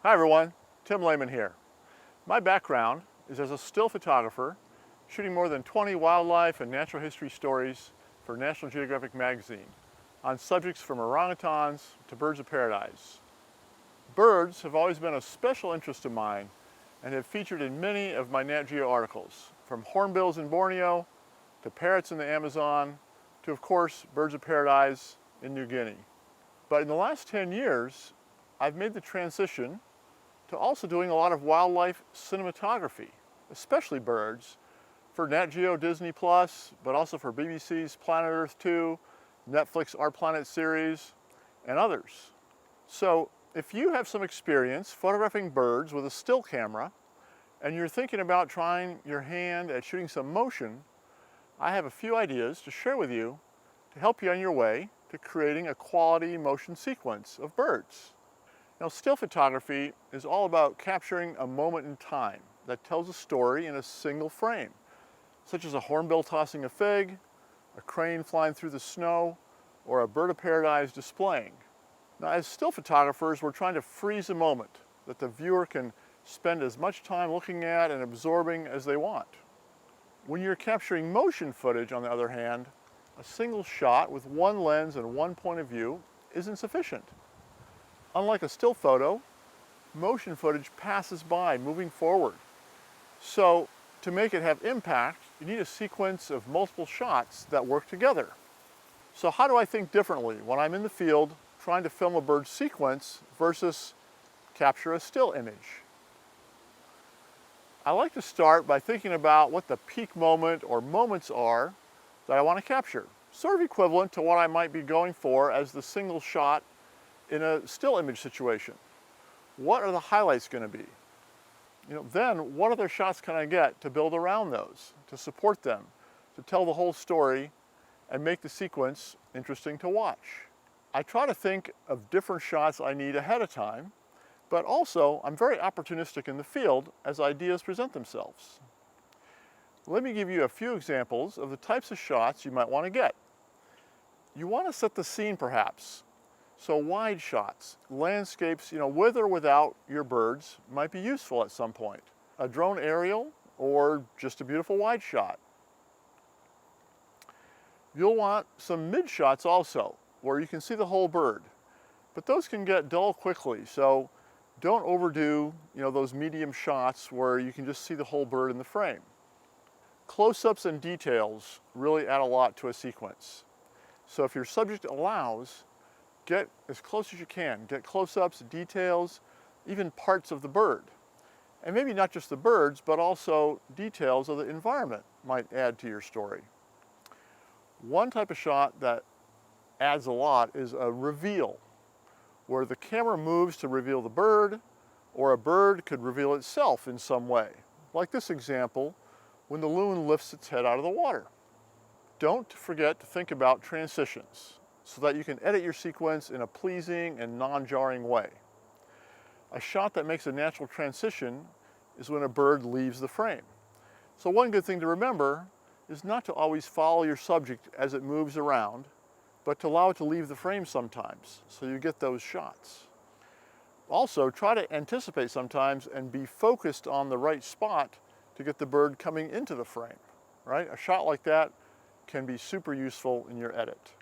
Hi everyone, Tim Laman here. My background is as a still photographer, shooting more than 20 wildlife and natural history stories for National Geographic magazine on subjects from orangutans to birds of paradise. Birds have always been a special interest of mine and have featured in many of my Nat Geo articles, from hornbills in Borneo to parrots in the Amazon to, of course, birds of paradise in New Guinea. But in the last 10 years, I've made the transition to also doing a lot of wildlife cinematography, especially birds, for Nat Geo Disney Plus, but also for BBC's Planet Earth 2, Netflix Our Planet series, and others. So if you have some experience photographing birds with a still camera, and you're thinking about trying your hand at shooting some motion, I have a few ideas to share with you to help you on your way to creating a quality motion sequence of birds. Now, still photography is all about capturing a moment in time that tells a story in a single frame, such as a hornbill tossing a fig, a crane flying through the snow, or a bird of paradise displaying. Now, as still photographers, we're trying to freeze a moment that the viewer can spend as much time looking at and absorbing as they want. When you're capturing motion footage, on the other hand, a single shot with one lens and one point of view isn't sufficient. Unlike a still photo, motion footage passes by, moving forward. So, to make it have impact, you need a sequence of multiple shots that work together. So how do I think differently when I'm in the field trying to film a bird sequence versus capture a still image? I like to start by thinking about what the peak moment or moments are that I want to capture, sort of equivalent to what I might be going for as the single shot in a still image situation. What are the highlights going to be? Then what other shots can I get to build around those, to support them, to tell the whole story and make the sequence interesting to watch? I try to think of different shots I need ahead of time, but also I'm very opportunistic in the field as ideas present themselves. Let me give you a few examples of the types of shots you might want to get. You want to set the scene perhaps. So wide shots, landscapes, with or without your birds might be useful at some point. A drone aerial or just a beautiful wide shot. You'll want some mid shots also, where you can see the whole bird. But those can get dull quickly, so don't overdo, those medium shots where you can just see the whole bird in the frame. Close-ups and details really add a lot to a sequence. So if your subject allows, get as close as you can. Get close-ups, details, even parts of the bird. And maybe not just the birds, but also details of the environment might add to your story. One type of shot that adds a lot is a reveal, where the camera moves to reveal the bird, or a bird could reveal itself in some way, like this example, when the loon lifts its head out of the water. Don't forget to think about transitions, so that you can edit your sequence in a pleasing and non-jarring way. A shot that makes a natural transition is when a bird leaves the frame. So one good thing to remember is not to always follow your subject as it moves around, but to allow it to leave the frame sometimes, so you get those shots. Also, try to anticipate sometimes and be focused on the right spot to get the bird coming into the frame, right? A shot like that can be super useful in your edit.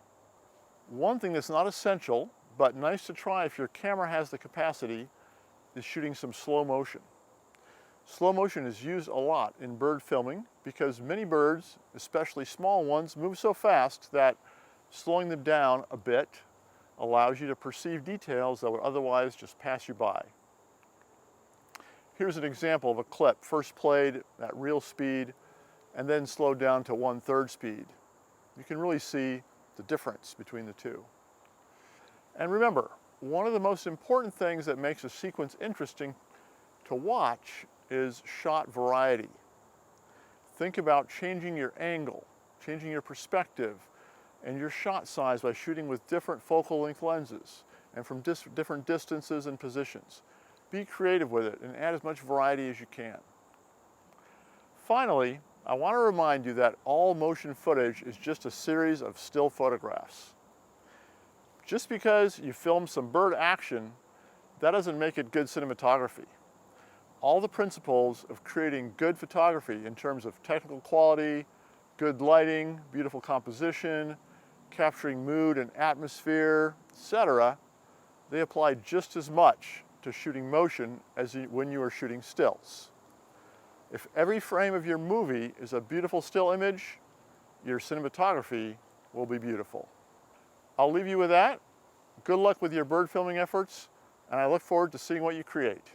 One thing that's not essential, but nice to try if your camera has the capacity, is shooting some slow motion. Slow motion is used a lot in bird filming because many birds, especially small ones, move so fast that slowing them down a bit allows you to perceive details that would otherwise just pass you by. Here's an example of a clip first played at real speed and then slowed down to 1/3 speed. You can really see the difference between the two. And remember, one of the most important things that makes a sequence interesting to watch is shot variety. Think about changing your angle, changing your perspective, and your shot size by shooting with different focal length lenses and from different distances and positions. Be creative with it and add as much variety as you can. Finally, I want to remind you that all motion footage is just a series of still photographs. Just because you film some bird action that doesn't make it good cinematography. All the principles of creating good photography in terms of technical quality, good lighting, beautiful composition, capturing mood and atmosphere, etc., they apply just as much to shooting motion as when you are shooting stills. If every frame of your movie is a beautiful still image, your cinematography will be beautiful. I'll leave you with that. Good luck with your bird filming efforts, and I look forward to seeing what you create.